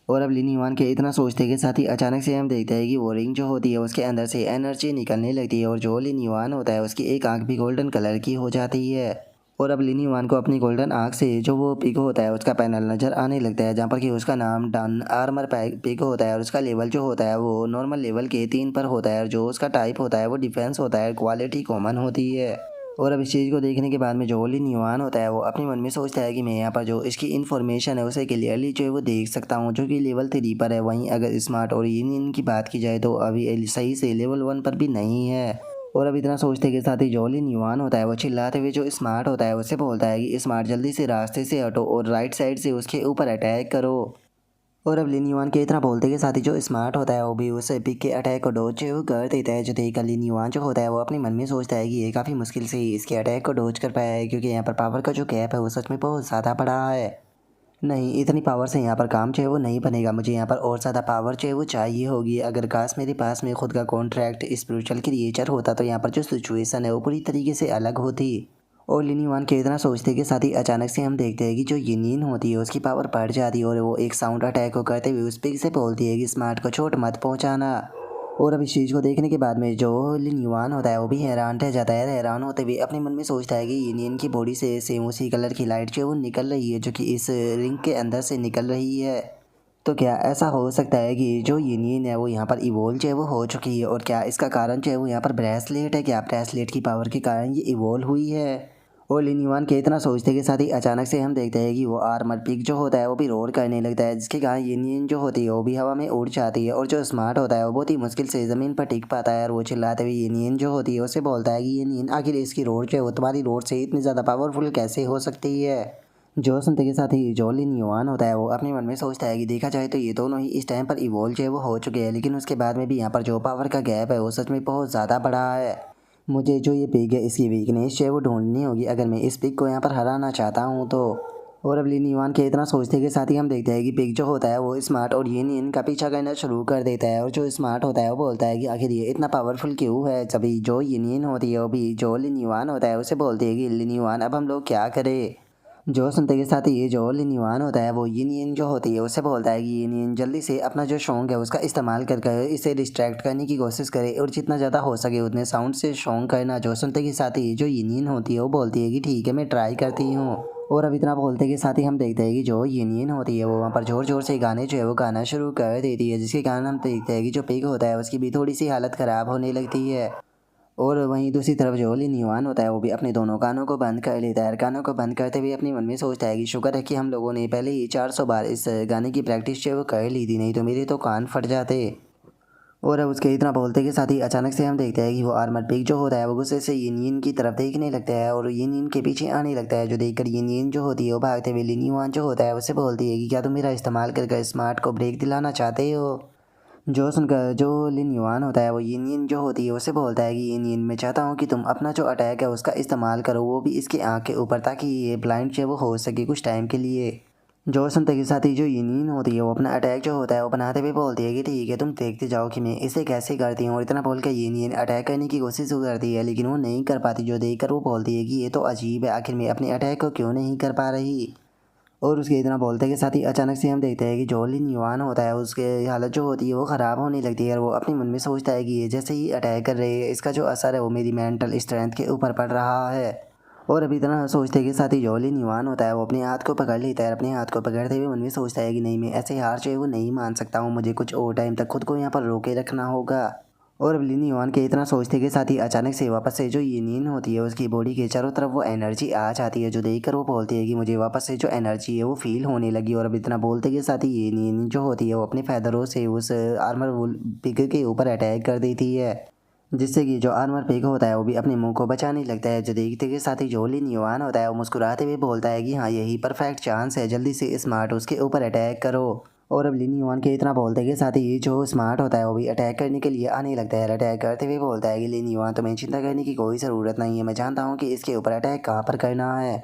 और अब लिन युआन के इतना सोचते के साथ ही अचानक से हम देखते हैं कि वो रिंग जो होती है उसके अंदर से एनर्जी निकलने लगती है। और जो लिन युआन होता है उसकी एक आंख भी गोल्डन कलर की हो जाती है। और अब लिन युआन को अपनी गोल्डन आँख से जो वो पिग होता है उसका पैनल नज़र आने लगता है, जहाँ पर कि उसका नाम डन आर्मर पिग होता है और उसका लेवल जो होता है वो नॉर्मल लेवल के 3 पर होता है और जो उसका टाइप होता है वो डिफेंस होता है, क्वालिटी कॉमन होती है। और अब इस चीज़ को देखने के बाद में जो लिन युआन होता है वो अपने मन में सोचता है कि मैं यहाँ पर जो इसकी इन्फॉर्मेशन है उसे क्लियरली जो है वो देख सकता हूँ, जो कि लेवल 3 पर है। वहीं अगर स्मार्ट और yin की बात की जाए तो अभी सही से लेवल 1 पर भी नहीं है। और अब इतना सोचते के साथ ही जो लिन युआन होता है वो चिल्लाते हुए जो स्मार्ट होता है उससे बोलता है कि स्मार्ट जल्दी से रास्ते से हटो और राइट साइड से उसके ऊपर अटैक करो। और अब लिन युआन के इतना बोलते के साथ ही जो स्मार्ट होता है वो भी उस पिक के अटैक को डोज जो कर देता है, जो देखकर लिन युआन जो होता है वो अपने मन में सोचता है कि ये काफ़ी मुश्किल से ही इसके अटैक को डोज कर पाया है, क्योंकि यहाँ पर पावर का जो गैप है वो सच में बहुत ज़्यादा बड़ा है। नहीं, इतनी पावर से यहाँ पर काम जो है वो नहीं बनेगा, मुझे यहाँ पर और ज़्यादा पावर जो है वो चाहिए होगी। अगर काश मेरे पास में खुद का कॉन्ट्रैक्ट स्पिरिचुअल क्रिएचर होता तो यहाँ पर जो सिचुएशन है वो पूरी तरीके से अलग होती। और लिन युआन के इतना सोचते के साथ ही अचानक से हम देखते हैं कि जो यिनिन होती है उसकी पावर बढ़ जाती है और वो एक साउंड अटैक को करते हुए उस पिग से बोलती है कि स्मार्ट को चोट मत पहुँचाना। और अब इस चीज़ को देखने के बाद में जो लिन युआन होता है वो भी हैरान रह जाता है। हैरान होते हुए अपने मन में सोचता है कि यिनिन की बॉडी से सेम उसी कलर की लाइट जो है वो निकल रही है, जो कि इस रिंग के अंदर से निकल रही है। तो क्या ऐसा हो सकता है कि जो यिनिन है वो यहाँ पर इवोल्व जो है वो हो चुकी है, और क्या इसका कारण जो है वो यहाँ पर ब्रेसलेट है? क्या ब्रेसलेट की पावर के कारण ये इवोल्व हुई है? और लिन युआन के इतना सोचते के साथ ही अचानक से हम देखते हैं कि वो आर्मर पिग जो होता है वो भी रोर करने लगता है, जिसके कारण यिनिन जो होती है वो भी हवा में उड़ जाती है। और जो स्मार्ट होता है वो बहुत ही मुश्किल से ज़मीन पर टिक पाता है और वो चिल्लाते हुए यिनिन जो होती है उससे बोलता है कि यिनिन आखिर इसकी रोर जो है वो तुम्हारी रोर से इतनी ज़्यादा पावरफुल कैसे हो सकती है? जो सुनते के साथ ही जो लिन युआन होता है वो अपने मन में सोचता है कि देखा जाए तो ये दोनों ही इस टाइम पर इवोल्व जो है वो हो चुके हैं, लेकिन उसके बाद में भी यहाँ पर जो पावर का गैप है वो सच में बहुत ज़्यादा बड़ा है। मुझे जो ये पिग है इसकी वीकनेस जो है वो ढूंढनी होगी अगर मैं इस पिग को यहाँ पर हराना चाहता हूँ तो। और अब लिन युआन के इतना सोचते के साथ ही हम देखते हैं कि पिग जो होता है वो स्मार्ट और यिनिन का पीछा करना शुरू कर देता है। और जो स्मार्ट होता है वो बोलता है कि आखिर ये इतना पावरफुल क्यों है? तभी जो यिनिन होती है वो भी जो लिन युआन होता है उसे बोलती है कि लिन युआन अब हम लोग क्या करें? जो सुनते के साथ ही ये जो लिन युआन होता है वो यिनिन जो होती है उससे बोलता है कि यिनिन जल्दी से अपना जो सॉन्ग है उसका इस्तेमाल कर इसे डिस्ट्रैक्ट करने की कोशिश करे और जितना ज़्यादा हो सके उतने साउंड से सॉन्ग करना। जो सुनते के साथ ही जो यिनिन होती है वो बोलती है कि ठीक है मैं ट्राई करती हूँ। और अब इतना बोलते के साथ ही हम देखते हैं कि जो यिनिन होती है वो वहाँ पर ज़ोर ज़ोर से गाने जो है वो गाना शुरू कर देती है, जिसके कारण हम देखते हैं कि जो पिग होता है उसकी भी थोड़ी सी हालत ख़राब होने लगती है। और वहीं दूसरी तरफ जो लिन युआन होता है वो भी अपने दोनों कानों को बंद कर लेता है। कानों को बंद करते हुए अपने मन में सोचता है कि शुक्र है कि हम लोगों ने पहले ही 400 बार इस गाने की प्रैक्टिस जो है वो कर ली थी, नहीं तो मेरे तो कान फट जाते। और अब उसके इतना बोलते के साथ ही अचानक से हम देखते हैं कि वो आर्मर पिग जो होता है वो गुस्से से यिनिन की तरफ देखने लगता है और यिनिन के पीछे आने लगता है, जो देखकर यिनिन जो होती है वो भागते हुए लिन युआन जो होता है उससे बोलती है कि क्या तुम मेरा इस्तेमाल करके स्मार्ट को ब्रेक दिलाना चाहते हो? जो सुनकर जो लिन युआन होता है वो यिनिन जो होती है उससे बोलता है कि यिनिन मैं चाहता हूँ कि तुम अपना जो अटैक है उसका इस्तेमाल करो, वो भी इसकी आँख के ऊपर, ताकि ये ब्लाइंड जो है वो हो सके कुछ टाइम के लिए। जो सुनते के साथ ही जो यिनिन होती है वो अपना अटैक जो होता है वो बनाते हुए बोलती है कि ठीक है तुम देखते जाओ कि मैं इसे कैसे करती हूँ। और इतना बोल कर यिनिन अटैक करने की कोशिश तो करती है लेकिन वो नहीं कर पाती। जो देखकर वो बोलती है कि ये तो अजीब है, आखिर मैं अपने अटैक को क्यों नहीं कर पा रही? और उसके इतना बोलते के साथ ही अचानक से हम देखते हैं कि जो लिन युआन होता है उसके हालत जो होती है वो ख़राब होने लगती है और वो अपने मन में सोचता है कि ये जैसे ही अटैक कर रही है इसका जो असर है वो मेरी मेंटल स्ट्रेंथ के ऊपर पड़ रहा है। और अभी इतना सोचते के साथ ही जो लिन युआन होता है वो अपने हाथ को पकड़ लेता है। अपने हाथ को पकड़ते हुए मन में सोचता है कि नहीं, मैं ऐसे हार जो है वो नहीं मान सकता हूँ, मुझे कुछ और टाइम तक खुद को यहाँ पर रोके रखना होगा। और अब लिन युआन के इतना सोचते के साथ ही अचानक से वापस से जो यिनिन होती है उसकी बॉडी के चारों तरफ वो एनर्जी आ जाती है, जो देखकर वो बोलती है कि मुझे वापस से जो एनर्जी है वो फील होने लगी। और अब इतना बोलते के साथ ही यिनिन जो होती है वो अपने फैदरों से उस आर्मर पिग के ऊपर अटैक कर देती है, जिससे कि जो आर्मर पिग होता है वो भी अपने मुंह को बचाने लगता है। जो देखते के साथ ही जो लिन युआन होता है वो मुस्कुराते हुए बोलता है कि हाँ यही परफेक्ट चांस है, जल्दी से स्मार्ट उसके ऊपर अटैक करो। और अब लिन युआन के इतना बोलते के साथ ही जो स्मार्ट होता है वो भी अटैक करने के लिए आने लगता है। अटैक करते हुए बोलता है कि लिन युआन तुम्हें चिंता करने की कोई ज़रूरत नहीं है, मैं जानता हूँ कि इसके ऊपर अटैक कहाँ पर करना है।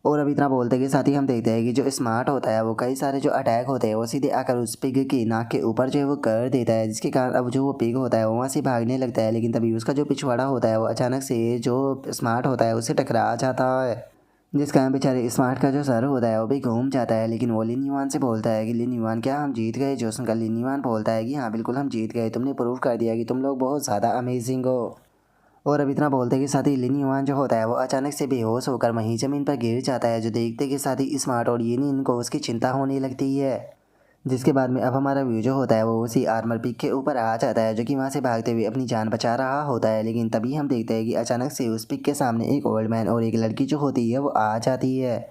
और अब इतना बोलते के साथ ही हम देखते हैं कि जो स्मार्ट होता है वो कई सारे जो अटैक होते हैं वो सीधे आकर उस पिग की नाक के ऊपर जो है वो कर देता है, जिसके कारण अब जो वो पिग होता है वो वहाँ से भागने लगता है। लेकिन तभी उसका जो पिछवाड़ा होता है वो अचानक से जो स्मार्ट होता है उससे टकरा जाता है, जिस कारण बेचारे स्मार्ट का जो सर होता है वो भी घूम जाता है। लेकिन वो लिन युआन से बोलता है कि लिन युआन क्या हम जीत गए? जो सुनकर लिन युआन बोलता है कि हाँ बिल्कुल हम जीत गए, तुमने प्रूव कर दिया कि तुम लोग बहुत ज़्यादा अमेजिंग हो। और अब इतना बोलते के साथ ही लिन युआन जो होता है वो अचानक से बेहोश होकर वहीं ज़मीन पर गिर जाता है, जो देखते के साथ ही स्मार्ट और येनिन को उसकी चिंता होने लगती है। जिसके बाद में अब हमारा व्यू जो होता है वो उसी आर्मर पिक के ऊपर आ जाता है, जो कि वहाँ से भागते हुए अपनी जान बचा रहा होता है। लेकिन तभी हम देखते हैं कि अचानक से उस पिक के सामने एक ओल्ड मैन और एक लड़की जो होती है वो आ जाती है।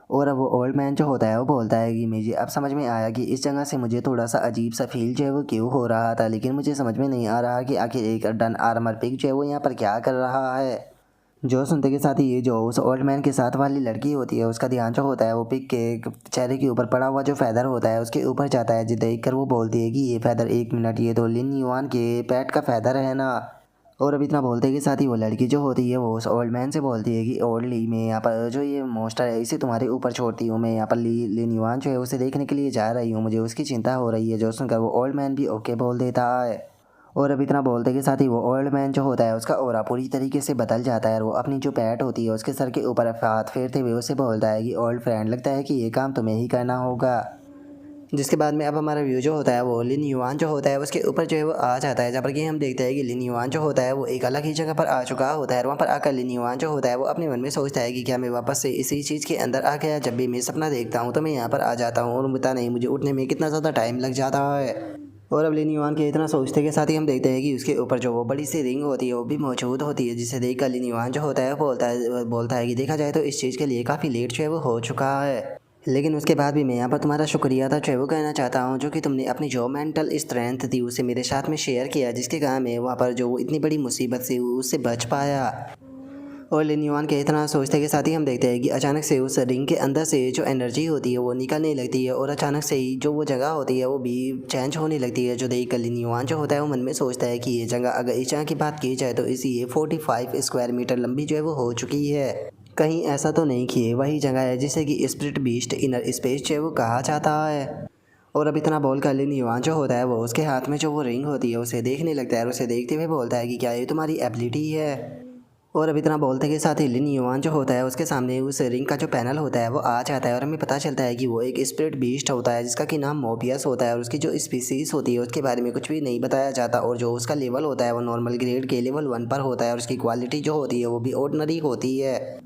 और अब वो ओल्ड मैन जो होता है वो बोलता है कि मुझे अब समझ में आया कि इस जगह से मुझे थोड़ा सा अजीब सा फील जो है वो क्यों हो रहा था, लेकिन मुझे समझ में नहीं आ रहा कि आखिर एक डन आर्मर पिक जो है वो यहाँ पर क्या कर रहा है। जो सुनते के साथ ही ये जो उस ओल्ड मैन के साथ वाली लड़की होती है उसका ध्यान जो होता है वो पिक के चेहरे के ऊपर पड़ा हुआ जो फैदर होता है उसके ऊपर जाता है, जो देख कर वो बोलती है कि ये फैदर एक मिनट, ये तो लिन युआन के पेट का फैदर है ना। और अब इतना बोलते के साथ ही वो लड़की जो होती है वो उस ओल्ड मैन से बोलती है कि ओल्ड ली, मैं यहाँ पर जो ये मोस्टर है इसे तुम्हारे ऊपर छोड़ती हूँ, मैं यहाँ पर लिन युआन जो है उसे देखने के लिए जा रही हूँ, मुझे उसकी चिंता हो रही है। जो सुनकर वो ओल्ड मैन भी ओके बोल देता है। और अब इतना बोलते के साथ ही वो ओल्ड मैन जो होता है उसका ऑरा पूरी तरीके से बदल जाता है और वो अपनी जो पैट होती है उसके सर के ऊपर हाथ फेरते हुए उसे बोलता है कि ओल्ड फ्रेंड, लगता है कि ये काम तुम्हें ही करना होगा। जिसके बाद में अब हमारा व्यू जो होता है वो लिन युआन जो होता है उसके ऊपर जो है वो आ जाता है, जहाँ पर कि हम देखते हैं कि लिन युआन जो होता है वो एक अलग ही जगह पर आ चुका होता है। और वहाँ पर आकर लिन युआन जो होता है वो अपने मन में सोचता है कि क्या मैं वापस से इसी चीज़ के अंदर आ गया, जब भी मैं सपना देखता हूँ तो मैं यहाँ पर आ जाता हूँ और पता नहीं मुझे उठने में कितना ज़्यादा टाइम लग जाता है। और अब लिन युआन के इतना सोचते के साथ ही हम देखते हैं कि उसके ऊपर जो वो बड़ी सी रिंग होती है वो भी मौजूद होती है, जिसे देख कर लिन युआन जो होता है बोलता है कि देखा जाए तो इस चीज़ के लिए काफ़ी लेट जो है वो हो चुका है, लेकिन उसके बाद भी मैं यहाँ पर तुम्हारा शुक्रिया था जो वो कहना चाहता हूँ, जो कि तुमने अपनी जो मेंटल स्ट्रेंथ थी उसे मेरे साथ में शेयर किया, जिसके कारण मैं वहाँ पर जो वो इतनी बड़ी मुसीबत से उससे बच पाया। और लिन युआन के इतना सोचते के साथ ही हम देखते हैं कि अचानक से उस रिंग के अंदर से जो एनर्जी होती है वो निकलने लगती है और अचानक से ही जो वो जगह होती है वो भी चेंज होने लगती है, जो देख कर लिन युआन जो होता है वो मन में सोचता है कि ये जगह, अगर इस जगह की बात की जाए तो इसी ये 45 स्क्वायर मीटर लंबी जो है वो हो चुकी है। कहीं ऐसा तो नहीं कि ये वही जगह है जिसे कि स्पिरिट बीस्ट इनर स्पेस जो है वो कहा जाता है। और अब इतना बोल कर लिन युआन जो होता है वो उसके हाथ में जो वो रिंग होती है उसे देखने लगता है और उसे देखते हुए बोलता है कि क्या ये तुम्हारी एबिलिटी है। और अब इतना बोलते के साथ ही लिन युआन जो होता है उसके सामने उस रिंग का जो पैनल होता है वो आ जाता है और हमें पता चलता है कि वो एक स्पिरिट बीस्ट होता है जिसका कि नाम मोबियस होता है और उसकी जो स्पीसीज होती है उसके बारे में कुछ भी नहीं बताया जाता और जो उसका लेवल होता है वो नॉर्मल ग्रेड के लेवल 1 पर होता है और उसकी क्वालिटी जो होती है वो भी ऑर्डिनरी होती है।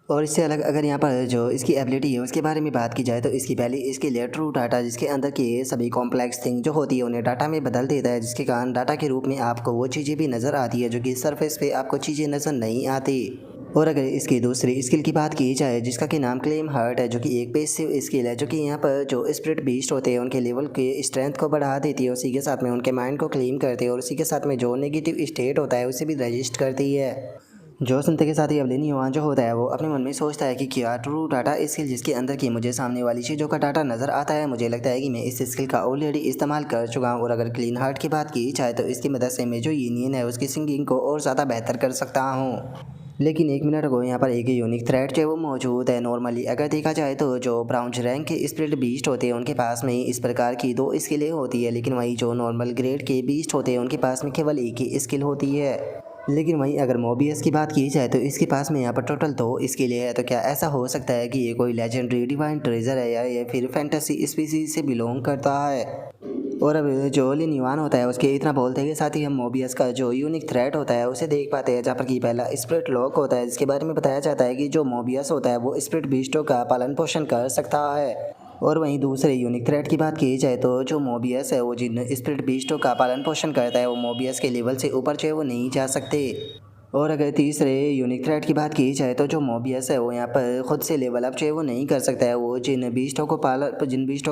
और इससे अलग अगर यहाँ पर जो इसकी एबिलिटी है उसके बारे में बात की जाए तो इसकी पहली स्किल है ट्रू डाटा, जिसके अंदर की सभी कॉम्प्लेक्स थिंग जो होती है उन्हें डाटा में बदल देता है, जिसके कारण डाटा के रूप में आपको वो चीज़ें भी नज़र आती है जो कि सरफेस पे आपको चीज़ें नज़र नहीं आती। और अगर इसकी दूसरी स्किल की बात की जाए जिसका कि नाम क्लेम हार्ट है, जो कि एक पेसिव स्किल है जो कि यहाँ पर जो स्पिरिट बीस्ट होते हैं उनके लेवल के स्ट्रेंथ को बढ़ा देती है, उसी के साथ में उनके माइंड को क्लेम करती है और उसी के साथ में जो नेगेटिव स्टेट होता है उसे भी रजिस्ट करती है। जो सुनते के साथ ही अब लिन युआन जो होता है वो अपने मन में सोचता है कि क्या ट्रू डाटा स्किल जिसके अंदर की मुझे सामने वाली चीज़ों का डाटा नज़र आता है, मुझे लगता है कि मैं इस स्किल का ऑलरेडी इस्तेमाल कर चुका हूँ। और अगर क्लीन हार्ट की बात की जाए तो इसकी मदद से मैं जो यूनियन है उसकी सिंगिंग को और ज़्यादा बेहतर कर सकता हूँ। लेकिन एक मिनट अगो यहाँ पर एक यूनिक थ्रेड जो है वो मौजूद है। नॉर्मली अगर देखा जाए तो जो ब्राउन रैंक के स्पिरिट बीस्ट होते हैं उनके पास में इस प्रकार की 2 स्किलें होती है, लेकिन वही जो नॉर्मल ग्रेड के बीस्ट होते हैं उनके पास में केवल एक ही स्किल होती है। लेकिन वहीं अगर मोबियस की बात की जाए तो इसके पास में यहाँ पर टोटल 2 स्किलें है। तो क्या ऐसा हो सकता है कि ये कोई लेजेंडरी डिवाइन ट्रेजर है या ये फिर फैंटेसी स्पीसीज से बिलोंग करता है। और अब जो लिन युआन होता है उसके इतना बोलते के साथ ही हम मोबियस का जो यूनिक थ्रेट होता है उसे देख पाते हैं, जहाँ पर कि पहला स्पिरिट लॉक होता है, जिसके बारे में बताया जाता है कि जो मोबियस होता है वो स्पिरिट बीस्टों का पालन पोषण कर सकता है। और वहीं दूसरे यूनिक थ्रेट की बात की जाए तो जो मोबियस है वो जिन स्पिरिट बीस्टों का पालन पोषण करता है वो मोबियस के लेवल से ऊपर जो है वो नहीं जा सकते। और अगर तीसरे यूनिक थ्रेट की बात की जाए तो जो मोबियस है वो यहाँ पर खुद से लेवल अप जो है वो नहीं कर सकता है, वो जिन बीस्टों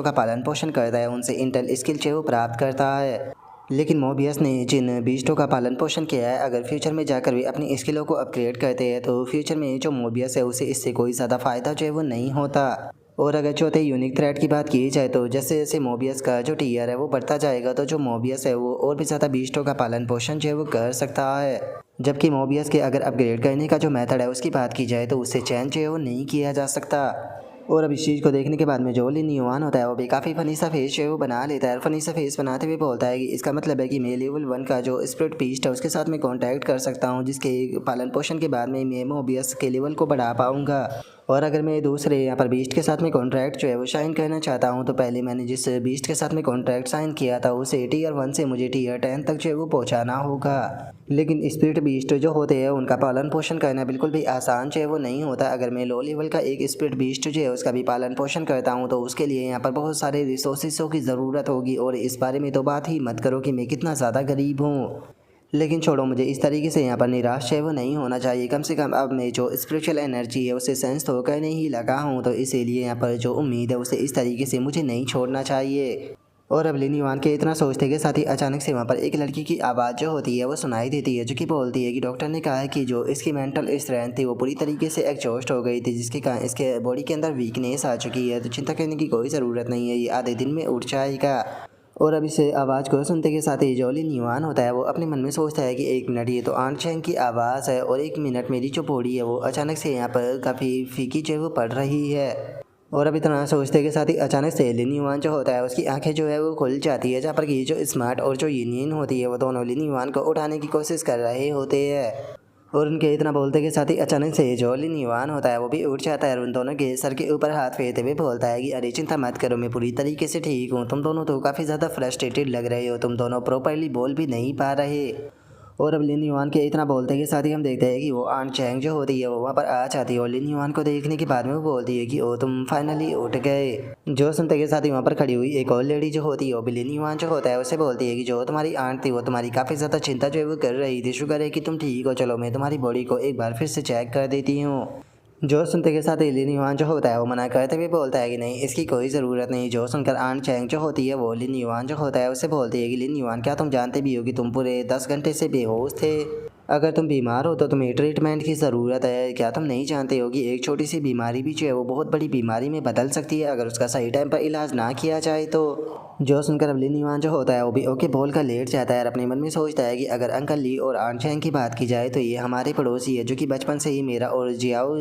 का पालन पोषण करता है उनसे इंटेल स्किल जो है वो प्राप्त करता है। लेकिन मोबियस ने जिन बीस्टों का पालन पोषण किया है अगर फ्यूचर में जाकर भी अपनी स्किलों को अपग्रेड करते हैं तो फ्यूचर में जो मोबियस है उसे इससे कोई ज़्यादा फ़ायदा जो है वो नहीं होता। और अगर चौथे यूनिक थ्रेट की बात की जाए तो जैसे जैसे मोबियस का जो टीयर है वो बढ़ता जाएगा तो जो मोबियस है वो और भी ज़्यादा बीस्टों का पालन पोषण जो है वो कर सकता है। जबकि मोबियस के अगर अपग्रेड करने का जो मेथड है उसकी बात की जाए तो उससे चेंज जो है वो नहीं किया जा सकता। और अब इस चीज़ को देखने के बाद में जो लिन युआन होता है वो भी काफ़ी फनी सा फेस जो है वो बना लेता है और फनी सा फेस बनाते हुए बोलता है कि इसका मतलब है कि मैं लेवल 1 का जो स्पिरिट बीस्ट है उसके साथ मैं कांटेक्ट कर सकता हूँ, जिसके पालन पोषण के बाद में मैं मोबियस के लेवल को बढ़ा पाऊँगा। और अगर मैं दूसरे यहाँ पर बीस्ट के साथ में कॉन्ट्रैक्ट जो है वो साइन करना चाहता हूँ, तो पहले मैंने जिस बीस्ट के साथ में कॉन्ट्रैक्ट साइन किया था उसे टीयर 1 से मुझे टीयर 10 तक जो है वो पहुँचाना होगा। लेकिन स्पिरिट बीस्ट जो होते हैं उनका पालन पोषण करना बिल्कुल भी आसान जो है वो नहीं होता। अगर मैं लो लेवल का एक स्पिरिट बीस्ट जो है उसका भी पालन पोषण करता हूँ तो उसके लिए यहाँ पर बहुत सारे रिसोर्सेसों की ज़रूरत होगी, और इस बारे में तो बात ही मत करो कि मैं कितना ज़्यादा गरीब हूँ। लेकिन छोड़ो, मुझे इस तरीके से यहाँ पर निराश है वो नहीं होना चाहिए। कम से कम अब मैं जो स्पिरिचुअल एनर्जी है उसे सेंस तो करने ही लगा हूँ, तो इसीलिए यहाँ पर जो उम्मीद है उसे इस तरीके से मुझे नहीं छोड़ना चाहिए। और अब लिन युआन के इतना सोचते के साथ ही अचानक से वहाँ पर एक लड़की की आवाज़ जो होती है वो सुनाई देती है, जो कि बोलती है कि डॉक्टर ने कहा है कि जो इसकी मेंटल स्ट्रेंथ थी वो पूरी तरीके से एग्जॉस्ट हो गई थी, जिसके कारण इसके बॉडी के अंदर वीकनेस आ चुकी है। तो चिंता करने की कोई ज़रूरत नहीं है, ये आधे दिन में उठ जाएगा। और अब इस आवाज़ को सुनते के साथ ही जो लिन युआन होता है वो अपने मन में सोचता है कि 1 मिनट, ये तो आन चैंग की आवाज़ है, और 1 मिनट मेरी जो बॉडी है वो अचानक से यहाँ पर काफ़ी फीकी जो है वो पड़ रही है। और अब इतना सोचते के साथ ही अचानक से लिन युआन जो होता है उसकी आंखें जो है वो खुल जाती है, जहाँ पर कि जो स्मार्ट और जो यूनियन होती है वो दोनों लिन युआन को उठाने की कोशिश कर रहे होते हैं। और उनके इतना बोलते के साथ ही अचानक से जो लिन युआन होता है वो भी उठ जाता है और उन दोनों के सर के ऊपर हाथ फेरते हुए बोलता है कि अरे चिंता मत करो, मैं पूरी तरीके से ठीक हूँ। तुम दोनों तो काफ़ी ज़्यादा फ्रस्ट्रेटेड लग रहे हो, तुम दोनों प्रॉपरली बोल भी नहीं पा रहे। और अब लिन युआन के इतना बोलते के साथ ही हम देखते हैं कि वो आन चैंग जो होती है वो वहाँ पर आ जाती है, और लिन युआन को देखने के बाद में वो बोलती है कि ओ तुम फाइनली उठ गए। जो सुनते के साथ ही वहाँ पर खड़ी हुई एक और लेडी जो होती है वो भी लिन युआन जो होता है उसे बोलती है कि जो तुम्हारी आंट थी वो तुम्हारी काफ़ी ज़्यादा चिंता जो है वो कर रही थी, शुक्र है कि तुम ठीक हो, चलो मैं तुम्हारी बॉडी को एक बार फिर से चेक कर देती हूँ। जो सुनते के साथ ही लिन युआन जो होता है वो मना करते हुए बोलता है कि नहीं, इसकी कोई ज़रूरत नहीं। जो सुनकर आन चैंग जो होती है वो लिन युआन जो होता है उसे बोलती है कि लिन युआन, क्या तुम जानते भी हो कि तुम पूरे 10 घंटे से बेहोश थे? अगर तुम बीमार हो तो तुम्हें ट्रीटमेंट की ज़रूरत है। क्या तुम नहीं जानते हो कि एक छोटी सी बीमारी भी जो है वो बहुत बड़ी बीमारी में बदल सकती है अगर उसका सही टाइम पर इलाज ना किया जाए तो? जो सुनकर अब लिन युआन जो होता है वो भी ओके बोल कर लेट जाता है और अपने मन में सोचता है कि अगर अंकल ली और आन चैंग की बात की जाए तो ये हमारे पड़ोसी है, जो कि बचपन से ही मेरा और जियाओ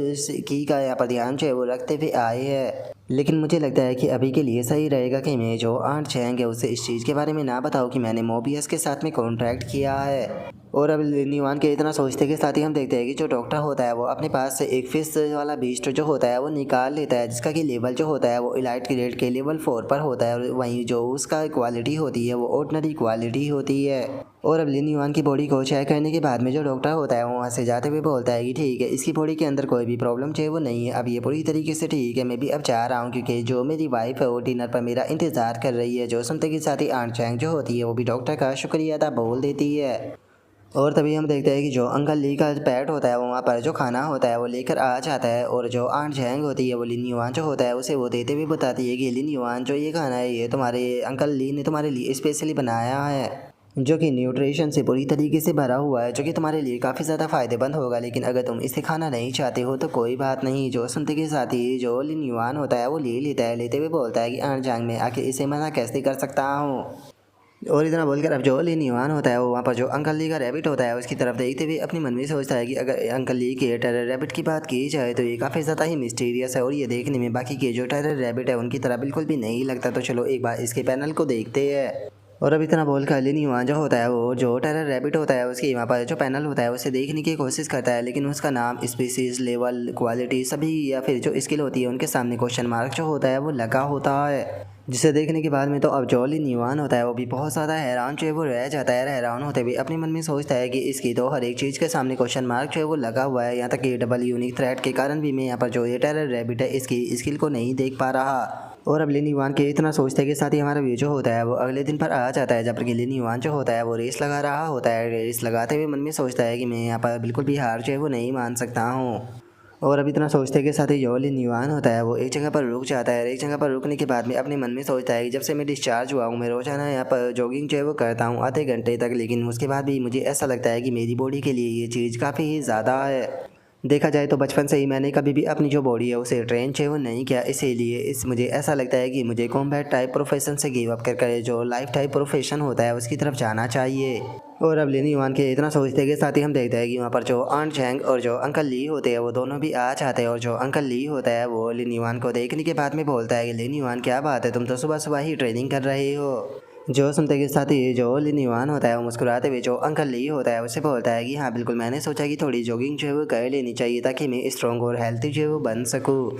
की का यहाँ पर ध्यान जो है वो रखते हुए आए हैं। लेकिन मुझे लगता है कि अभी के लिए सही रहेगा कि मैं जो आंट चैंग है उससे इस चीज़ के बारे में ना बताऊँ कि मैंने मोबियस के साथ में कॉन्ट्रैक्ट किया है। और अब लिन युआन के इतना सोचते के साथ ही हम देखते हैं कि जो डॉक्टर होता है वो अपने पास से एक फिश वाला बीस्ट जो होता है वो निकाल लेता है, जिसका कि लेवल जो होता है वो इलाइट ग्रेड के लेवल 4 पर होता है, और वहीं जो उसका क्वालिटी होती है वो ऑर्डिनरी क्वालिटी होती है। और अब लिन युआन की बॉडी को चेक करने के बाद में जो डॉक्टर होता है वो वहाँ से जाते हुए बोलता है कि ठीक है, इसकी बॉडी के अंदर कोई भी प्रॉब्लम जो है वो नहीं है, अब ये पूरी तरीके से ठीक है। मैं भी अब जा रहा हूँ क्योंकि जो मेरी वाइफ है वो डिनर पर मेरा इंतज़ार कर रही है। जो सुनते के साथ ही आंट चैंग जो होती है वो भी डॉक्टर का शुक्रिया अदा बोल देती है। और तभी हम देखते हैं कि जो अंकल ली का पेट होता है वो वहाँ पर जो खाना होता है वो लेकर आ जाता है, और जो आंट चैंग होती है वो लिन युआन जो होता है उसे वो देते हुए बताती है कि लिन युआन, जो ये खाना है ये तुम्हारे अंकल ली ने तुम्हारे लिए स्पेशली बनाया है, जो कि न्यूट्रिशन से पूरी तरीके से भरा हुआ है, जो कि तुम्हारे लिए काफ़ी ज़्यादा फ़ायदेमंद होगा। लेकिन अगर तुम इसे खाना नहीं चाहते हो तो कोई बात नहीं। जो सुनते के साथ ही जो लिन युआन होता है वो ले लेता है, लेते हुए बोलता है कि आंट चैंग, मैं आके इसे मना कैसे कर सकता हूँ। और इतना बोलकर अब जो लिन युआन होता है वो वहाँ पर जो अंकल ली का रैबिट होता है उसकी तरफ देखते हुए अपने मन में सोचता है कि अगर अंकल ली के टेरर रैबिट की बात की जाए तो ये काफ़ी ज़्यादा ही मिस्टीरियस है, और ये देखने में बाकी के जो टेरर रैबिट है उनकी तरह बिल्कुल भी नहीं लगता। तो चलो एक बार इसके पैनल को देखते हैं। और अब इतना बोलकर लिन युआन जो होता है वो जो टेरर रैबिट होता है उसके वहाँ पर जो पैनल होता है उसे देखने की कोशिश करता है, लेकिन उसका नाम, स्पीसीज, लेवल, क्वालिटी सभी या फिर जो स्किल होती है उनके सामने क्वेश्चन मार्क जो होता है वो लगा होता है, जिसे देखने के बाद में तो अब जो लिन युआन होता है वो भी बहुत ज़्यादा हैरान जो है वो रह जाता है। हैरान होते हुए अपने मन में सोचता है कि इसकी तो हर एक चीज़ के सामने क्वेश्चन मार्क जो है वो लगा हुआ है, यहाँ तक कि डबल यूनिक थ्रेट के कारण भी मैं यहाँ पर जो ये टेरर रैबिट है इसकी स्किल को नहीं देख पा रहा। और अब लिन युआन के इतना सोचते के साथ ही हमारा व्यू जो होता है वो अगले दिन पर आ जाता है, जब कि लिन युआन जो होता है वो रेस लगा रहा होता है। रेस लगाते हुए मन में सोचता है कि मैं यहाँ पर बिल्कुल भी हार जो है वो नहीं मान सकता हूँ। और अब इतना सोचते के साथ ही जो लिन युआन होता है वो एक जगह पर रुक जाता है। एक जगह पर रुकने के बाद में अपने मन में सोचता है कि जब से मैं डिस्चार्ज हुआ हूँ मैं रोजाना यहाँ पर जॉगिंग जो है वो करता हूँ आधे घंटे तक, लेकिन उसके बाद भी मुझे ऐसा लगता है कि मेरी बॉडी के लिए ये चीज़ काफ़ी ही ज़्यादा है। देखा जाए तो बचपन से ही मैंने कभी भी अपनी जो बॉडी है उसे ट्रेन जो है वो नहीं किया, इसीलिए मुझे ऐसा लगता है कि मुझे कॉम्बैट टाइप प्रोफेशन से गिव अप कर जो लाइफ टाइप प्रोफेशन होता है उसकी तरफ जाना चाहिए। और अब लिन युआन के इतना सोचते के साथ ही हम देखते हैं कि वहाँ पर जो आंट चैंग और जो अंकल ली होते हैं वो दोनों भी आ जाते हैं, और जो अंकल ली होता है वो लिन युआन को देखने के बाद में बोलता है कि लिन युआन, क्या बात है, तुम तो सुबह सुबह ही ट्रेनिंग कर रहे हो। जो सुनते के साथ ही जो लिन युआन होता है वो मुस्कुराते हुए जो अंकल ली होता है उससे बोलता है कि हाँ बिल्कुल, मैंने सोचा कि थोड़ी जॉगिंग जो है वो कर लेनी चाहिए ताकि मैं स्ट्रॉन्ग और हेल्थी जो है वो बन सकूँ।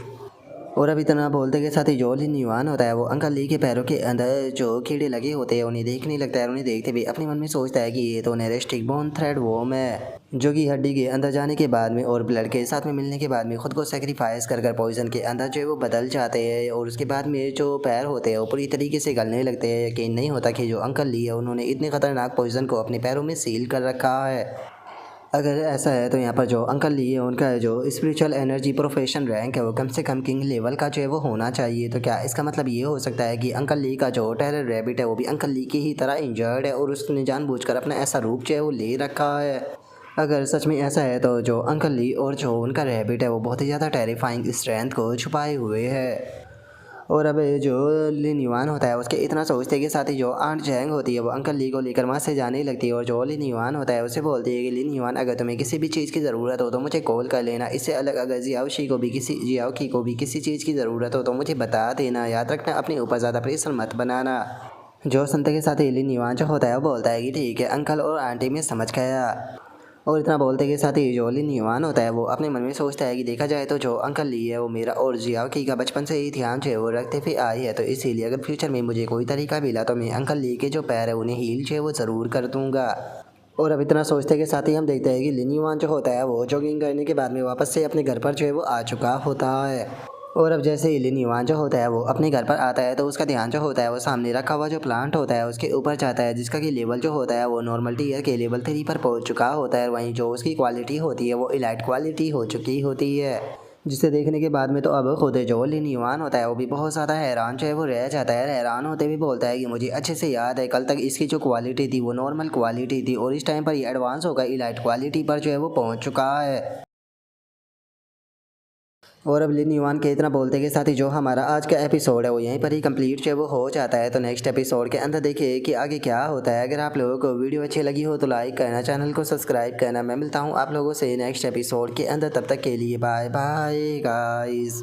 और अब इतना बोलते के साथ ही जो लिन युआन होता है वो अंकल ली के पैरों के अंदर जो कीड़े लगे होते हैं उन्हें देखने लगता है। उन्हें देखते हुए अपने मन में सोचता है कि ये तो नेरेस्टिक बोन थ्रेड वोम है, जो कि हड्डी के अंदर जाने के बाद में और ब्लड के साथ में मिलने के बाद में खुद को सेक्रीफाइस कर कर पॉइजन के अंदर जो है वो बदल जाते हैं। और उसके बाद में जो पैर होते हैं वो पूरी तरीके से गलने लगते हैं। यकीन नहीं होता कि जो अंकल ली है उन्होंने इतने खतरनाक पॉइजन को अपने पैरों में सील कर रखा है। अगर ऐसा है तो यहाँ पर जो अंकल ली है उनका जो स्पिरिचुअल एनर्जी प्रोफेशन रैंक है वो कम से कम किंग लेवल का जो है वो होना चाहिए। तो क्या इसका मतलब ये हो सकता है कि अंकल ली का जो टेरर रैबिट है वो भी अंकल ली की ही तरह इंजर्ड है और उसने जानबूझकर अपना ऐसा रूप जो है वो ले रखा है? अगर सच में ऐसा है तो जो अंकल ली और जो उनका रैबिट है वो बहुत ही ज़्यादा टेरिफाइंग स्ट्रेंथ को छुपाए हुए है। और अब ये जो लिन युआन होता है उसके इतना सोचते के साथ ही जो आंट जैंग होती है वो अंकल ली को लेकर वहाँ से जाने लगती है। और जो लिन युआन होता है उसे बोलती है कि लिन युआन, अगर तुम्हें किसी भी चीज़ की ज़रूरत हो तो मुझे कॉल कर लेना। इससे अलग अगर जियाओकी को भी किसी चीज़ की ज़रूरत हो तो मुझे बता देना। याद रखना, अपने ऊपर ज़्यादा प्रेशर मत बनाना। जो सुनते के साथ ही लिन युआन जो होता है वो बोलता है कि ठीक है अंकल और आंटी, मैं समझ गया। और इतना बोलते के साथ ही जो लिन युआन होता है वो अपने मन में सोचता है कि देखा जाए तो जो अंकल ली है वो मेरा और जियाओकी का बचपन से ही ध्यान जो है वो रखते हुए आई है। तो इसीलिए अगर फ्यूचर में मुझे कोई तरीका मिला तो मैं अंकल ली के जो पैर है उन्हें हील जो है वो ज़रूर कर दूंगा। और अब इतना सोचते के साथ ही हम देखते हैं कि लिन युआन जो होता है वो जॉगिंग करने के बाद में वापस से अपने घर पर जो है वो आ चुका होता है। और अब जैसे ही लिन युआन जो होता है वो अपने घर पर आता है तो उसका ध्यान जो होता है वो सामने रखा हुआ जो प्लांट होता है उसके ऊपर जाता है, जिसका कि लेवल जो होता है वो नॉर्मल टीयर के लेवल 3 पर पहुंच चुका होता है। वहीं जो उसकी क्वालिटी होती है वो इलाइट क्वालिटी हो चुकी होती है, जिसे देखने के बाद में तो अब खुद जो लिन युआन होता है वो भी बहुत ज़्यादा हैरान जो है वो रह जाता है। हैरान होते भी बोलता है कि मुझे अच्छे से याद है कल तक इसकी जो क्वालिटी थी वो नॉर्मल क्वालिटी थी और इस टाइम पर ये एडवांस होकर इलाइट क्वालिटी पर जो है वो पहुँच चुका है। और अब लिन युआन के इतना बोलते के साथ ही जो हमारा आज का एपिसोड है वो यहीं पर ही कंप्लीट जो है वो हो जाता है। तो नेक्स्ट एपिसोड के अंदर देखिए कि आगे क्या होता है। अगर आप लोगों को वीडियो अच्छी लगी हो तो लाइक करना, चैनल को सब्सक्राइब करना। मैं मिलता हूँ आप लोगों से नेक्स्ट एपिसोड के अंदर, तब तक के लिए बाय बाय गाइस।